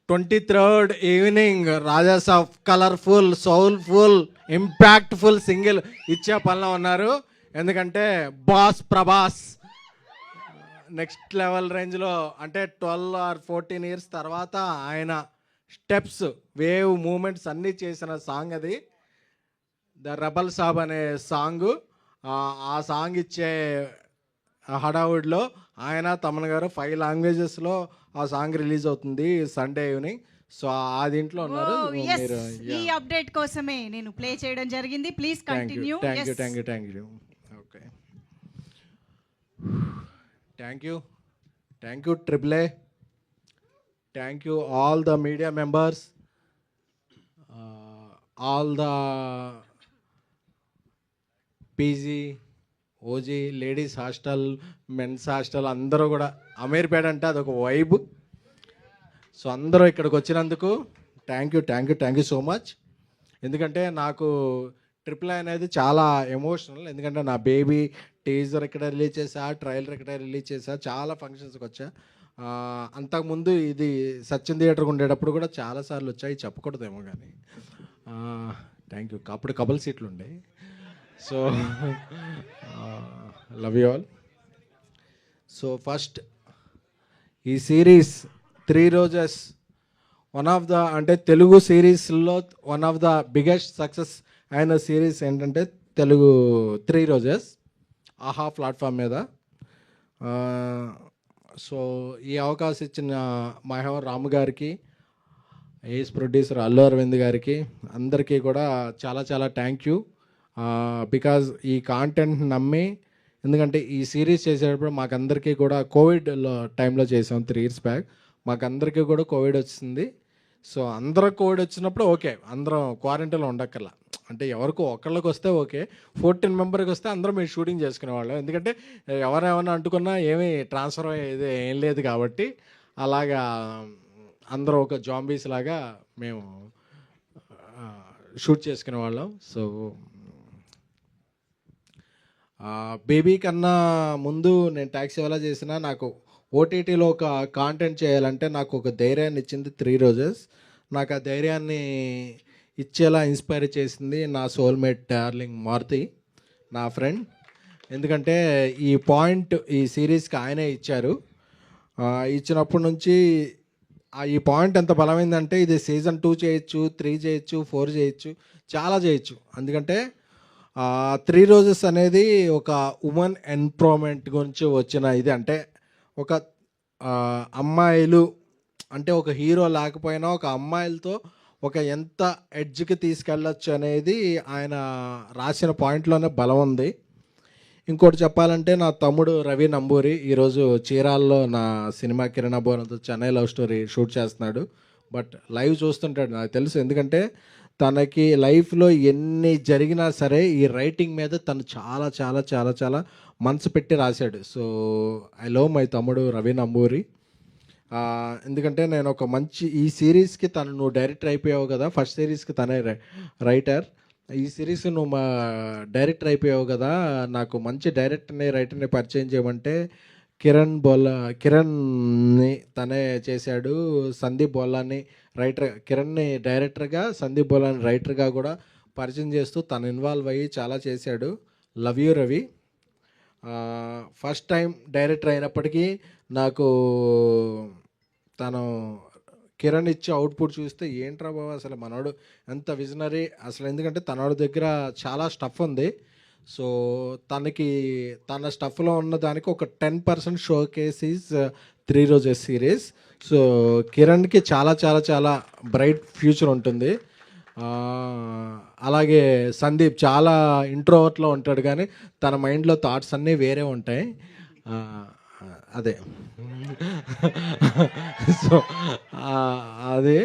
23rd evening రాజాస్ of colourful soulful impactful single ఇచ్చే పనిలో ఉన్నారు. ఎందుకంటే బాస్ ప్రభాస్ నెక్స్ట్ లెవెల్ రేంజ్లో, అంటే 12 or 14 years తర్వాత ఆయన స్టెప్స్ వేవ్ మూమెంట్స్ అన్నీ చేసిన సాంగ్ అది. ద రెబల్ సాబ్ అనే సాంగు. ఆ సాంగ్ ఇచ్చే హడావుడిలో ఆయన తమన్ గారు 5 లాంగ్వేజెస్లో ఆ సాంగ్ రిలీజ్ అవుతుంది సండే ఈవినింగ్. సో ఆ దీంట్లో ఉన్నారు. మీరు ఈ అప్డేట్ కోసమే నేను ప్లే చేయడం జరిగింది. Please continue. Thank you. Okay, thank you triple A, thank you all the media members, all the PG OG ladies hostel men's hostel అందరూ కూడా. అమీర్పేట అంటే అదొక వైబ్. సో అందరూ ఇక్కడికి వచ్చినందుకు థ్యాంక్ యూ సో మచ్. ఎందుకంటే నాకు ట్రిపుల్ అనేది చాలా ఎమోషనల్. ఎందుకంటే నా బేబీ టీజర్ ఇక్కడ రిలీజ్ చేసా, ట్రైలర్ ఇక్కడ రిలీజ్ చేసా, చాలా ఫంక్షన్స్కి వచ్చా. అంతకుముందు ఇది సచిన్ థియేటర్కి ఉండేటప్పుడు కూడా చాలాసార్లు వచ్చాయి, చెప్పకూడదేమో కానీ. Thank you. అప్పుడు కబుల్ సీట్లు ఉండే. So love you all. So first ఈ series 3 roses one of the, అంటే తెలుగు సిరీస్లో one of the biggest success అయిన సిరీస్ ఏంటంటే తెలుగు 3 రోజెస్ ఆహా ప్లాట్ఫామ్ మీద. సో ఈ అవకాశం ఇచ్చిన మహేవర్ రాము గారికి, ఏస్ ప్రొడ్యూసర్ అల్లు అరవింద్ గారికి, అందరికీ కూడా చాలా థ్యాంక్ యూ. బికాజ్ ఈ కాంటెంట్ నమ్మి, ఎందుకంటే ఈ సిరీస్ చేసేటప్పుడు మాకందరికీ కూడా కోవిడ్లో టైంలో చేసాం 3 years బ్యాక్. మాకందరికీ కూడా కోవిడ్ వచ్చింది. సో అందరూ కోవిడ్ వచ్చినప్పుడు ఓకే, అందరం క్వారంటైన్లో ఉండక్కర్లా. అంటే ఎవరికి ఒకళ్ళకి వస్తే ఓకే, 14 మెంబర్కి వస్తే అందరం మేము షూటింగ్ చేసుకునేవాళ్ళం. ఎందుకంటే ఎవరేమన్నా అంటుకున్నా ఏమీ ట్రాన్స్ఫర్ అయ్యేది ఏం లేదు కాబట్టి అలాగా అందరూ ఒక జాంబీస్ లాగా మేము షూట్ చేసుకునేవాళ్ళం. సో బేబీ కన్నా ముందు నేను ట్యాక్సీ ఎలా చేసినా నాకు ఓటీటీలో ఒక కాంటెంట్ చేయాలంటే నాకు ఒక ధైర్యాన్ని ఇచ్చింది 3 రోజెస్. నాకు ఆ ధైర్యాన్ని ఇచ్చేలా ఇన్స్పైర్ చేసింది నా సోల్మేట్ డార్లింగ్ మారుతి, నా ఫ్రెండ్. ఎందుకంటే ఈ పాయింట్ ఈ సిరీస్కి ఆయనే ఇచ్చారు. ఇచ్చినప్పటి నుంచి ఈ పాయింట్ ఎంత బలమైందంటే ఇది సీజన్ 2 చేయొచ్చు, 3 చేయొచ్చు, 4 చేయొచ్చు, చాలా చేయొచ్చు. ఎందుకంటే 3 రోజెస్ అనేది ఒక ఉమెన్ ఎంపవర్మెంట్ గురించి వచ్చిన ఇది. అంటే ఒక అమ్మాయిలు అంటే ఒక హీరో లేకపోయినా ఒక అమ్మాయిలతో ఒక ఎంత ఎడ్జ్కి తీసుకెళ్ళచ్చు అనేది ఆయన రాసిన పాయింట్లోనే బలం ఉంది. ఇంకోటి చెప్పాలంటే నా తమ్ముడు రవి నంబూరి ఈరోజు చీరాల్లో నా సినిమా కిరణ్ అబ్బోరంతో చెన్నై లవ్ స్టోరీ షూట్ చేస్తున్నాడు. బట్ లైవ్ చూస్తుంటాడు, నాకు తెలుసు. ఎందుకంటే తనకి లైఫ్లో ఎన్ని జరిగినా సరే ఈ రైటింగ్ మీద తను చాలా మనసు పెట్టి రాశాడు. సో ఐ లవ్ మై తమ్ముడు రవి నంబూరి. ఎందుకంటే నేను ఒక మంచి ఈ సిరీస్కి నువ్వు డైరెక్టర్ అయిపోయావు కదా, ఫస్ట్ సిరీస్కి తనే రైటర్, ఈ సిరీస్ నువ్వు మా డైరెక్టర్ అయిపోయావు కదా, నాకు మంచి డైరెక్టర్ని రైటర్ని పరిచయం చేయమంటే కిరణ్ని తనే చేశాడు. సందీప్ బొల్లాని కిరణ్ని డైరెక్టర్గా, సందీప్ బొల్లాని రైటర్గా కూడా పరిచయం చేస్తూ తను ఇన్వాల్వ్ అయ్యి చాలా చేశాడు. Love you Ravi. First time director అయినప్పటికీ నాకు తను కిరణ్ ఇచ్చే అవుట్పుట్ చూస్తే ఏంట్రా బాబు అసలు మనోడు ఎంత విజనరీ అసలు. ఎందుకంటే తనోడి దగ్గర చాలా స్టఫ్ ఉంది. సో తన స్టఫ్లో ఉన్న దానికి ఒక 10% showcase is 3 roses series. So కిరణ్కి చాలా బ్రైట్ ఫ్యూచర్ ఉంటుంది. అలాగే సందీప్ చాలా ఇంట్రోవర్ట్లో ఉంటాడు, కానీ తన మైండ్లో థాట్స్ అన్నీ వేరే ఉంటాయి. అదే సో అదే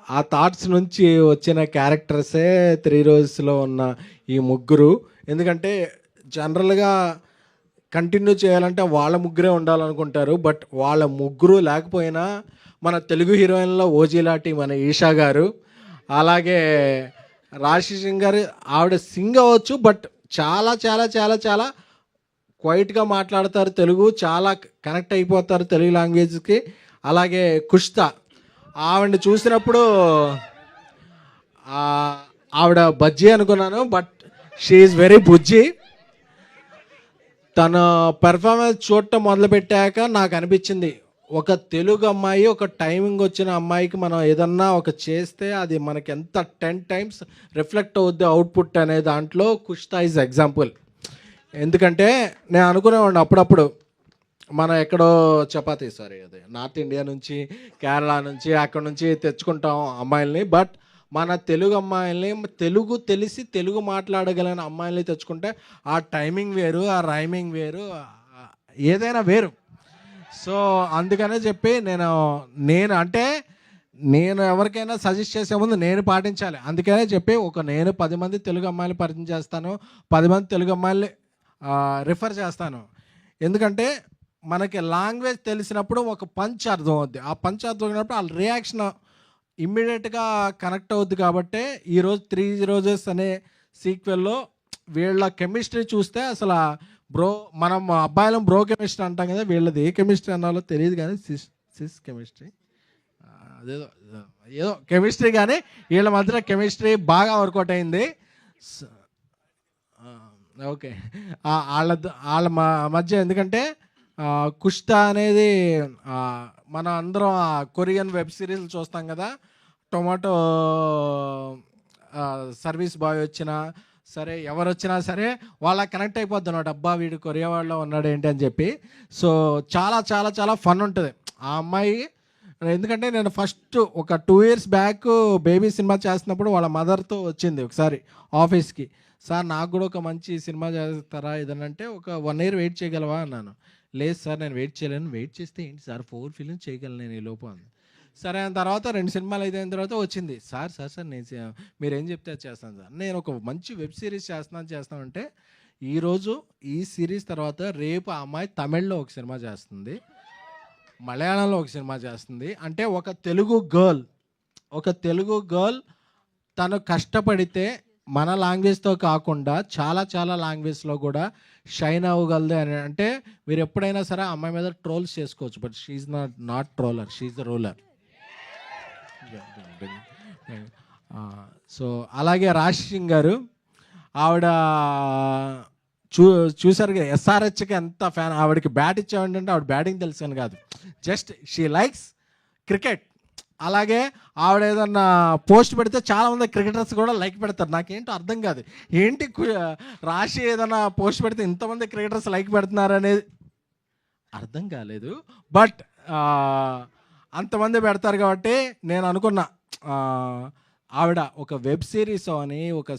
ఆ థాట్స్ నుంచి వచ్చిన క్యారెక్టర్సే 3 రోజెస్లో ఉన్న ఈ ముగ్గురు. ఎందుకంటే జనరల్గా కంటిన్యూ చేయాలంటే వాళ్ళ ముగ్గురే ఉండాలనుకుంటారు. బట్ వాళ్ళ ముగ్గురు లేకపోయినా మన తెలుగు హీరోయిన్లో ఓజీలాటి మన ఈషా గారు, అలాగే రాశి సింగ్ గారు, ఆవిడ సింగ్ అవ్వచ్చు బట్ చాలా క్వైట్గా మాట్లాడతారు తెలుగు, చాలా కనెక్ట్ అయిపోతారు తెలుగు లాంగ్వేజ్కి. అలాగే కుష్తా, ఆవిడని చూసినప్పుడు ఆ, ఆవిడ బజ్జీ అనుకున్నాను, బట్ షీఈ్ వెరీ బుజ్జి. తన పెర్ఫార్మెన్స్ చూడటం మొదలుపెట్టాక నాకు అనిపించింది, ఒక తెలుగు అమ్మాయి, ఒక టైమింగ్ వచ్చిన అమ్మాయికి మనం ఏదన్నా ఒక చేస్తే అది మనకి ఎంత 10 టైమ్స్ రిఫ్లెక్ట్ అవుద్ది అవుట్పుట్ అనే దాంట్లో కుష్తా ఈజ్ ఎగ్జాంపుల్. ఎందుకంటే నేను అనుకునేవాడిని అప్పుడప్పుడు, మనం ఎక్కడో చపాతీ సారీ అదే నార్త్ ఇండియా నుంచి, కేరళ నుంచి, అక్కడ నుంచి తెచ్చుకుంటాం అమ్మాయిల్ని, బట్ మన తెలుగు అమ్మాయిల్ని, తెలుగు తెలిసి తెలుగు మాట్లాడగలిగిన అమ్మాయిల్ని తెచ్చుకుంటే ఆ టైమింగ్ వేరు, ఆ రైమింగ్ వేరు, ఏదైనా వేరు. సో అందుకనే చెప్పి నేను అంటే నేను ఎవరికైనా సజెస్ట్ చేసే ముందు నేను పాటించాలి. అందుకనే చెప్పి నేను 10 మంది తెలుగు అమ్మాయిలు పరిచయం చేస్తాను, 10 మంది తెలుగు అమ్మాయిల్ని రిఫర్ చేస్తాను. ఎందుకంటే మనకి లాంగ్వేజ్ తెలిసినప్పుడు ఒక పంచ్ అర్థం అవుద్ది, ఆ పంచ్ అర్థం అయినప్పుడు వాళ్ళ రియాక్షన్ ఇమ్మీడియట్గా కనెక్ట్ అవుద్ది. కాబట్టి ఈరోజు 3 రోజెస్ అనే సీక్వెల్లో వీళ్ళ కెమిస్ట్రీ చూస్తే అసలు మనం అబ్బాయిలం బ్రో కెమిస్ట్రీ అంటాం కదా, వీళ్ళది ఏ కెమిస్ట్రీ అన్నాలో తెలియదు కానీ సిస్ కెమిస్ట్రీ, అదేదో ఏదో కెమిస్ట్రీ, కానీ వీళ్ళ మధ్య కెమిస్ట్రీ బాగా వర్కౌట్ అయింది. ఓకే, వాళ్ళ మధ్య ఎందుకంటే కుష్తా అనేది మనం అందరం కొరియన్ వెబ్ సిరీస్ చూస్తాం కదా, టొమాటో సర్వీస్ బాయ్ వచ్చినా సరే, ఎవరు వచ్చినా సరే వాళ్ళ కనెక్ట్ అయిపోద్ది అన్నమాట, అబ్బా వీడు కొరియా వాళ్ళలో ఉన్నాడు ఏంటి అని చెప్పి. సో చాలా చాలా చాలా ఫన్ ఉంటుంది ఆ అమ్మాయి. ఎందుకంటే నేను ఫస్ట్ ఒక 2 years బ్యాక్ బేబీ సినిమా చేస్తున్నప్పుడు వాళ్ళ మదర్తో వచ్చింది ఒకసారి ఆఫీస్కి, సార్ నాకు కూడా ఒక మంచి సినిమా చేస్తారా ఏదనంటే, ఒక 1 year వెయిట్ చేయగలవా అన్నాను. లేదు సార్ నేను వెయిట్ చేయలేను. వెయిట్ చేస్తే ఏంటి సార్ 4 films చేయగలను నేను ఈ లోపు అంది. సరే అని తర్వాత 2 సినిమాలు అయిన తర్వాత వచ్చింది, సార్ సార్ సార్ నేను మీరు ఏం చెప్తే అది చేస్తాను సార్, నేను ఒక మంచి వెబ్ సిరీస్ చేస్తానంటే ఈరోజు ఈ సిరీస్ తర్వాత రేపు ఆ అమ్మాయి తమిళ్లో ఒక సినిమా చేస్తుంది, మలయాళంలో ఒక సినిమా చేస్తుంది. అంటే ఒక తెలుగు గర్ల్ తను కష్టపడితే మన లాంగ్వేజ్తో కాకుండా చాలా చాలా లాంగ్వేజ్లో కూడా షైన్ అవ్వగలదు అని. అంటే మీరు ఎప్పుడైనా సరే ఆ అమ్మాయి మీద ట్రోల్స్ చేసుకోవచ్చు, but she's not troller, she's the ruler. So అలాగే రాశి సింగ్ గారు, ఆవిడ చూసారు కదా ఎస్ఆర్హెచ్కి ఎంత ఫ్యాన్. ఆవిడకి బ్యాట్ ఇచ్చామంటే ఆవిడ బ్యాటింగ్ తెలుసాను కాదు, జస్ట్ షీ లైక్స్ క్రికెట్. అలాగే ఆవిడ ఏదన్నా పోస్ట్ పెడితే చాలామంది క్రికెటర్స్ కూడా లైక్ పెడతారు. నాకేంటో అర్థం కాదు, ఏంటి రాశి ఏదన్నా పోస్ట్ పెడితే ఇంతమంది క్రికెటర్స్ లైక్ పెడుతున్నారు అనేది అర్థం కాలేదు, బట్ అంతమంది పెడతారు. కాబట్టి నేను అనుకున్నా, ఆవిడ ఒక వెబ్ సిరీస్ అవని, ఒక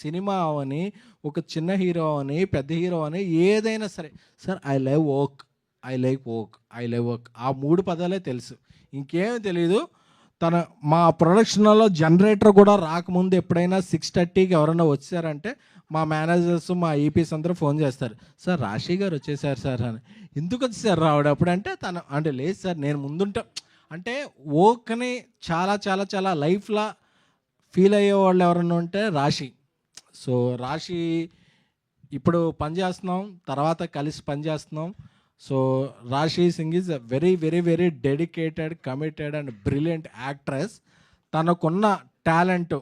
సినిమా అవని, ఒక చిన్న హీరో అని, పెద్ద హీరో అని, ఏదైనా సరే sir I love work, I like work, I love work, ఆ 3 పదాలే తెలుసు, ఇంకేమీ తెలియదు. మా ప్రొడక్షన్లో జనరేటర్ కూడా రాకముందు ఎప్పుడైనా 6:30కి ఎవరైనా వచ్చారంటే మా మేనేజర్స్, మా ఈపీస్ అందరూ ఫోన్ చేస్తారు, సార్ రాశి గారు వచ్చేసారు సార్ అని. ఎందుకు వచ్చేసారు రావడం అప్పుడంటే అంటే లేదు సార్ నేను ముందుంటా అంటే వర్క్ని చాలా చాలా చాలా లైఫ్లా ఫీల్ అయ్యే వాళ్ళు ఎవరన్నా ఉంటే రాశి. సో రాశి ఇప్పుడు పని చేస్తున్నాం, తర్వాత కలిసి పని చేస్తున్నాం. So Rashi Singh is a very very very dedicated, committed and brilliant actress. తనకున్న talent,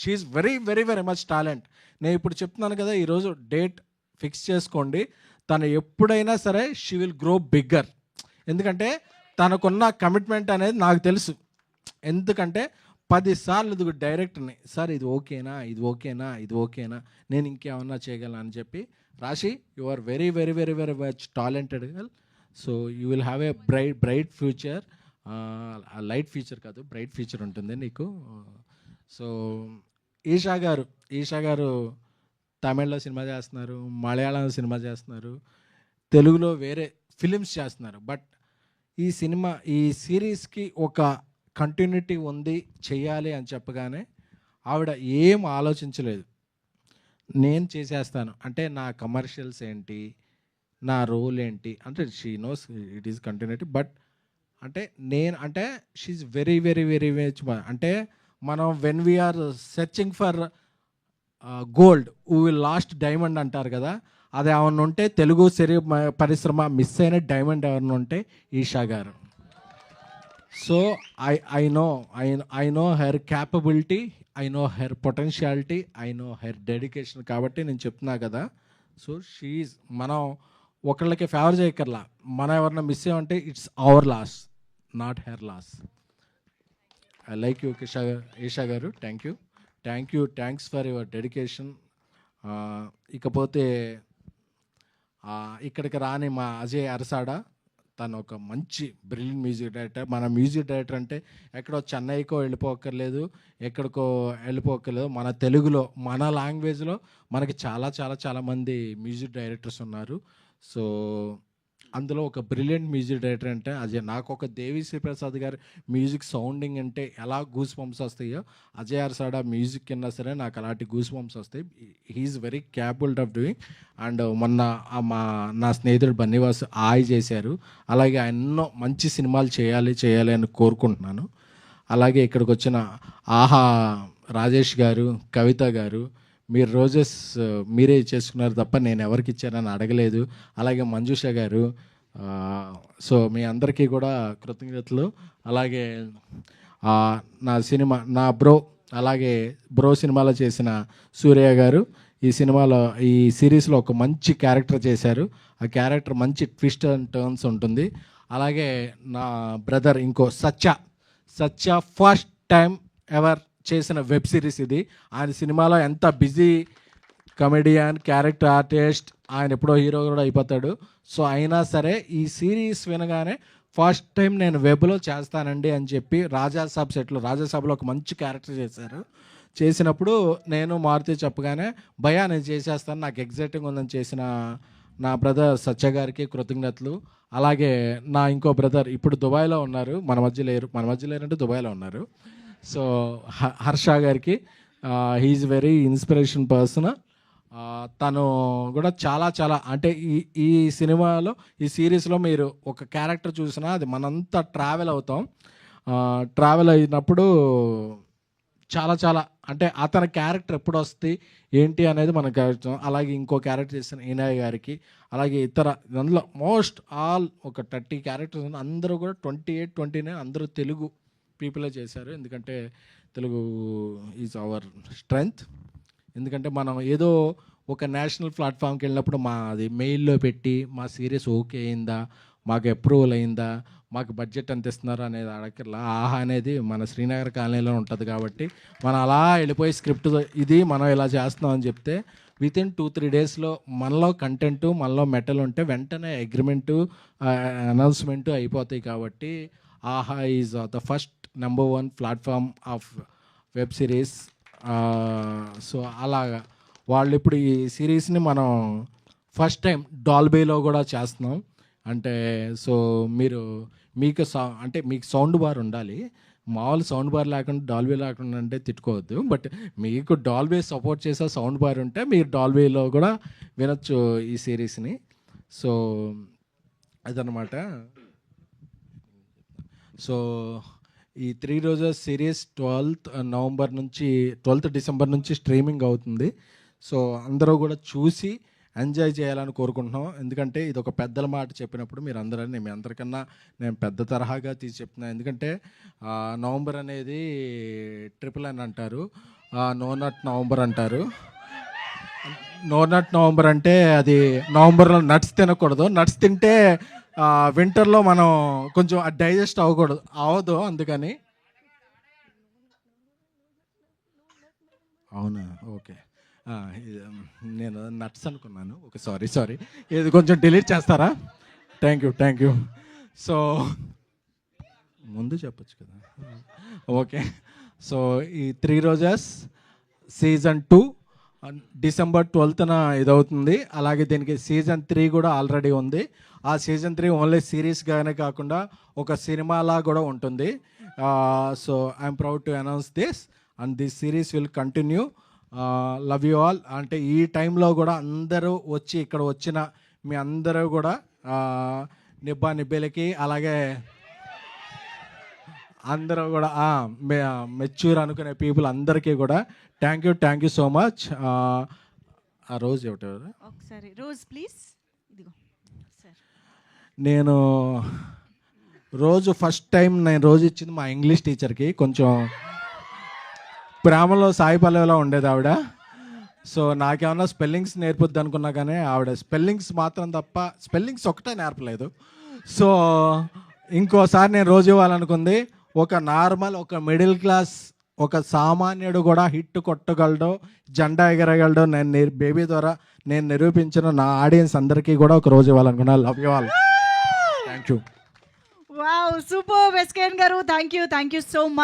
she's very very very much talent. నేను ఇప్పుడు చెప్తున్నాను కదా, ఈరోజు డేట్ ఫిక్స్ చేసుకోండి, తను ఎప్పుడైనా సరే షీ విల్ గ్రో బిగ్గర్. ఎందుకంటే తనకున్న కమిట్మెంట్ అనేది నాకు తెలుసు. ఎందుకంటే 10 సార్లు డైరెక్టర్ని, సార్ ఇది ఓకేనా, ఇది ఓకేనా, ఇది ఓకేనా, నేను ఇంకేమన్నా చేయగలను అని చెప్పి. Rashi, you are very very very very much talented girl. So you will have a bright future. Light future కాదు, బ్రైట్ ఫ్యూచర్ ఉంటుంది నీకు. సో ఈషా గారు తమిళ్లో సినిమా చేస్తున్నారు, మలయాళంలో సినిమా చేస్తున్నారు, తెలుగులో వేరే ఫిలిమ్స్ చేస్తున్నారు. బట్ ఈ సిరీస్కి ఒక కంటిన్యూటీ ఉంది, చెయ్యాలి అని చెప్పగానే ఆవిడ ఏం ఆలోచించలేదు, నేను చేసేస్తాను అంటే నా కమర్షియల్స్ ఏంటి, నా రోల్ ఏంటి అంటే she knows it is continuity. But అంటే she's very very very much. అంటే మనం when we are searching for gold we will lost diamond అంటారు కదా, అది ఏమన్నా ఉంటే తెలుగు పరిశ్రమ మిస్ అయిన డైమండ్ ఎవరన్నా ఉంటే ఈషా గారు. So I know her capability, I know her potentiality, I know her dedication. కాబట్టి నేను చెప్తున్నా కదా. సో షీఈ్, మనం ఒకళ్ళకి ఫేవర్ చేయక్కర్లా, మనం ఎవరన్నా మిస్ అయ్యామంటే it's our loss, not her loss. I like you Isha గారు. Thanks for your dedication. ఇకపోతే ఇక్కడికి రాని మా అజయ్ అరసాడ, తను ఒక మంచి బ్రిలియంట్ మ్యూజిక్ డైరెక్టర్. మన మ్యూజిక్ డైరెక్టర్ అంటే ఎక్కడో చెన్నైకో వెళ్ళిపోక్కర్లేదు, ఎక్కడికో వెళ్ళిపోక్కర్లేదు. మన తెలుగులో, మన లాంగ్వేజ్లో మనకి చాలా చాలా చాలా మంది మ్యూజిక్ డైరెక్టర్స్ ఉన్నారు. సో అందులో ఒక బ్రిలియంట్ మ్యూజిక్ డైరెక్టర్ అంటే అజయ్. నాకు ఒక దేవిశ్రీ ప్రసాద్ గారి మ్యూజిక్ సౌండింగ్ అంటే ఎలా గూస్ బంప్స్ వస్తాయో, అజయ్ అర్సాడా మ్యూజిక్ కిన్నా సరే నాకు అలాంటి గూస్ బంప్స్ వస్తాయి. He's very capable of doing. And మొన్న నా స్నేహితుడు బన్నీవాస్ ఆయి చేశారు. అలాగే ఎన్నో మంచి సినిమాలు చేయాలి అని కోరుకుంటున్నాను. అలాగే ఇక్కడికి వచ్చిన ఆహా రాజేష్ గారు, కవిత గారు, మీరు రోజెస్ మీరే చేసుకున్నారు తప్ప నేను ఎవరికి ఇచ్చానని అడగలేదు. అలాగే మంజుష గారు, సో మీ అందరికీ కూడా కృతజ్ఞతలు. అలాగే నా బ్రో, అలాగే బ్రో సినిమాలో చేసిన సూర్య గారు ఈ సిరీస్లో ఒక మంచి క్యారెక్టర్ చేశారు. ఆ క్యారెక్టర్ మంచి ట్విస్ట్ అండ్ టర్న్స్ ఉంటుంది. అలాగే నా బ్రదర్ ఇంకో సత్య ఫస్ట్ టైం ఎవర్ చేసిన వెబ్ సిరీస్ ఇది. ఆయన సినిమాలో ఎంత బిజీ కమెడియన్, క్యారెక్టర్ ఆర్టిస్ట్, ఆయన ఎప్పుడో హీరో కూడా అయిపోతాడు. సో అయినా సరే ఈ సిరీస్ వినగానే ఫస్ట్ టైం నేను వెబ్లో చేస్తానండి అని చెప్పి రాజాసాబ్లో ఒక మంచి క్యారెక్టర్ చేసినప్పుడు నేను మారుతి చెప్పగానే భయా నేను చేసేస్తాను, నాకు ఎగ్జైటింగ్ ఉందని చేసిన నా బ్రదర్ సత్య గారికి కృతజ్ఞతలు. అలాగే నా ఇంకో బ్రదర్ ఇప్పుడు దుబాయ్లో ఉన్నారు, మన మధ్య లేరంటే దుబాయ్లో ఉన్నారు. సో హర్ష గారికి, హీఈస్ వెరీ ఇన్స్పిరేషన్ పర్సన్. తను కూడా చాలా చాలా అంటే ఈ సినిమాలో, ఈ సిరీస్లో మీరు ఒక క్యారెక్టర్ చూసినా అది మనంతా ట్రావెల్ అవుతాం. ట్రావెల్ అయినప్పుడు చాలా చాలా అంటే అతని క్యారెక్టర్ ఎప్పుడు వస్తుంది ఏంటి అనేది మనకు అర్థం. అలాగే ఇంకో క్యారెక్టర్ చేసిన ఈనాయ్ గారికి, అలాగే అందులో మోస్ట్ ఆల్ ఒక 30 క్యారెక్టర్స్ ఉన్నాయి. అందరూ కూడా 28, 29 అందరూ తెలుగు పీపులే చేశారు. ఎందుకంటే తెలుగు ఈజ్ అవర్ స్ట్రెంగ్త్. ఎందుకంటే మనం ఏదో ఒక నేషనల్ ప్లాట్ఫామ్కి వెళ్ళినప్పుడు అది మెయిల్లో పెట్టి మా సిరీస్ ఓకే అయిందా, మాకు అప్రూవల్ అయిందా, మాకు బడ్జెట్ ఎంత ఇస్తున్నారు అనేది అడగర్లా. ఆహా అనేది మన శ్రీనగర్ కాలనీలో ఉంటుంది కాబట్టి మనం అలా వెళ్ళిపోయి స్క్రిప్ట్ ఇది మనం ఇలా చేస్తున్నాం అని చెప్తే వితిన్ 2-3 డేస్లో మనలో కంటెంట్, మనలో మెటల్ ఉంటే వెంటనే అగ్రిమెంటు, అనౌన్స్మెంటు అయిపోతాయి. కాబట్టి ఆహా is the first number 1 platform of web series. So అలాగా వాళ్ళు ఇప్పుడు ఈ సిరీస్ని మనం ఫస్ట్ టైం డాల్బీలో కూడా చేస్తున్నాం. అంటే సో మీకు సౌండ్ బార్ ఉండాలి, మామూలు సౌండ్ బార్ లేకుండా డాల్బీ లేకుండా అంటే తిట్టుకోవద్దు. బట్ మీకు డాల్బీ సపోర్ట్ చేసే సౌండ్ బార్ ఉంటే మీరు డాల్బీలో కూడా వినొచ్చు ఈ సిరీస్ని. సో అదనమాట. సో ఈ 3 రోజెస్ సిరీస్ 12th డిసెంబర్ నుంచి స్ట్రీమింగ్ అవుతుంది. సో అందరూ కూడా చూసి ఎంజాయ్ చేయాలని కోరుకుంటున్నాం. ఎందుకంటే ఇది ఒక పెద్దల మాట చెప్పినప్పుడు మీ అందరికన్నా నేను పెద్ద తరహాగా తీసి చెప్తున్నాను. ఎందుకంటే నవంబర్ అనేది NNN అంటారు, నో నట్ నవంబర్ అంటారు. నో నట్ నవంబర్ అంటే అది నవంబర్లో నట్స్ తినకూడదు. నట్స్ తింటే వింటర్లో మనం కొంచెం డైజెస్ట్ అవ్వదు. అందుకని అవునా, ఓకే. నేను నట్స్ అనుకున్నాను. Okay, sorry. ఇది కొంచెం డిలీట్ చేస్తారా? Thank you. సో ముందు చెప్పచ్చు కదా. ఓకే. సో ఈ 3 రోజెస్ సీజన్ 2 డిసెంబర్ 12th ఇదవుతుంది. అలాగే దీనికి సీజన్ 3 కూడా ఆల్రెడీ ఉంది. ఆ సీజన్ 3 ఓన్లీ సిరీస్గానే కాకుండా ఒక సినిమాలా కూడా ఉంటుంది. So I'm proud to announce this and this series will continue. Love you all. అంటే ఈ టైంలో కూడా అందరూ వచ్చి ఇక్కడ వచ్చిన మీ అందరూ కూడా నిబ్బేలకి, అలాగే అందరూ కూడా మెచ్యూర్ అనుకునే పీపుల్ అందరికీ కూడా థ్యాంక్ యూ సో మచ్. ఆ రోజు ఎవరు ఒకసారి రోజ్ ప్లీజ్. ఇదిగో సార్. నేను రోజు ఫస్ట్ టైం నేను రోజు ఇచ్చింది మా ఇంగ్లీష్ టీచర్కి. కొంచెం ప్రేమలో సాయి పల్లవిలా ఉండేది ఆవిడ. సో నాకేమన్నా స్పెల్లింగ్స్ నేర్పుద్ది అనుకున్నా కానీ ఆవిడ స్పెల్లింగ్స్ మాత్రం తప్ప స్పెల్లింగ్స్ ఒకటే నేర్పలేదు. సో ఇంకోసారి నేను రోజు ఇవ్వాలనుకుంది, ఒక నార్మల్ ఒక మిడిల్ క్లాస్ ఒక సామాన్యుడు కూడా హిట్ కొట్టగలడు, జెండా ఎగరగలడు నేను బేబీ ద్వారా నేను నిరూపించిన నా ఆడియన్స్ అందరికీ కూడా ఒక రోజు ఇవ్వాలనుకున్నా. Love you all. Thank you. Wow, super SKN గారు. Thank you so much.